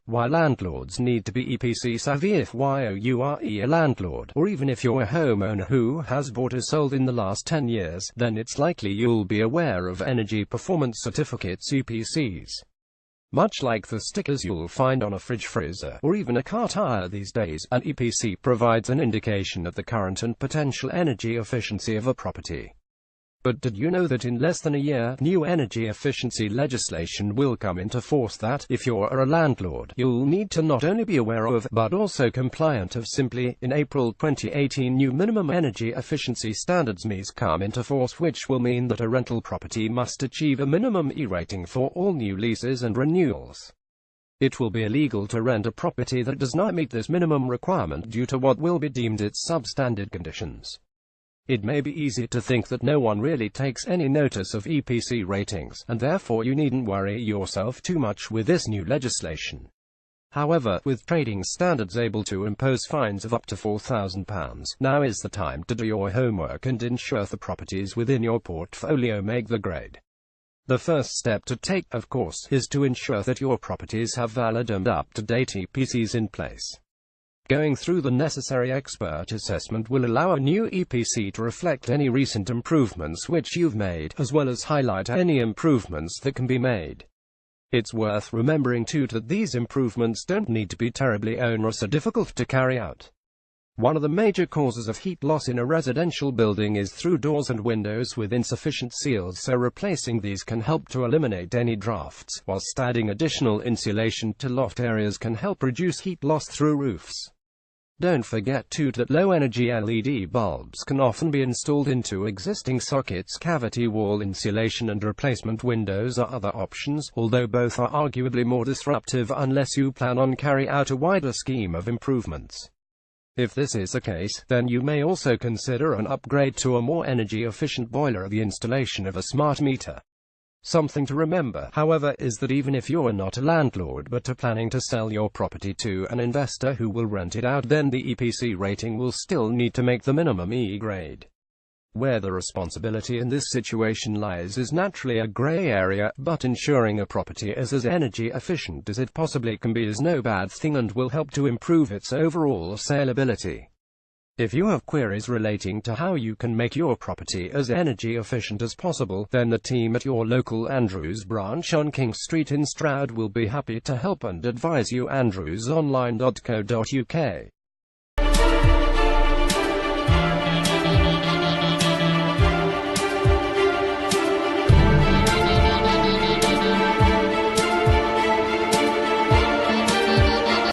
Why landlords need to be EPC savvy. If you are a landlord, or even if you're a homeowner who has bought or sold in the last 10 years, then it's likely you'll be aware of Energy Performance Certificates (EPCs). Much like the stickers you'll find on a fridge freezer, or even a car tire these days, an EPC provides an indication of the current and potential energy efficiency of a property. But did you know that in less than a year, new energy efficiency legislation will come into force that, if you're a landlord, you'll need to not only be aware of, but also compliant of? Simply, in April 2018, new minimum energy efficiency standards (MEES) come into force, which will mean that a rental property must achieve a minimum E rating for all new leases and renewals. It will be illegal to rent a property that does not meet this minimum requirement due to what will be deemed its substandard conditions. It may be easy to think that no one really takes any notice of EPC ratings, and therefore you needn't worry yourself too much with this new legislation. However, with trading standards able to impose fines of up to £4,000, now is the time to do your homework and ensure the properties within your portfolio make the grade. The first step to take, of course, is to ensure that your properties have valid and up-to-date EPCs in place. Going through the necessary expert assessment will allow a new EPC to reflect any recent improvements which you've made, as well as highlight any improvements that can be made. It's worth remembering too that these improvements don't need to be terribly onerous or difficult to carry out. One of the major causes of heat loss in a residential building is through doors and windows with insufficient seals, so replacing these can help to eliminate any drafts, whilst adding additional insulation to loft areas can help reduce heat loss through roofs. Don't forget too that low-energy LED bulbs can often be installed into existing sockets. Cavity wall insulation and replacement windows are other options, although both are arguably more disruptive unless you plan on carrying out a wider scheme of improvements. If this is the case, then you may also consider an upgrade to a more energy-efficient boiler or the installation of a smart meter. Something to remember, however, is that even if you're not a landlord but are planning to sell your property to an investor who will rent it out, then the EPC rating will still need to make the minimum E grade. Where the responsibility in this situation lies is naturally a grey area, but ensuring a property is as energy efficient as it possibly can be is no bad thing and will help to improve its overall saleability. If you have queries relating to how you can make your property as energy efficient as possible, then the team at your local Andrews branch on King Street in Stroud will be happy to help and advise you. andrewsonline.co.uk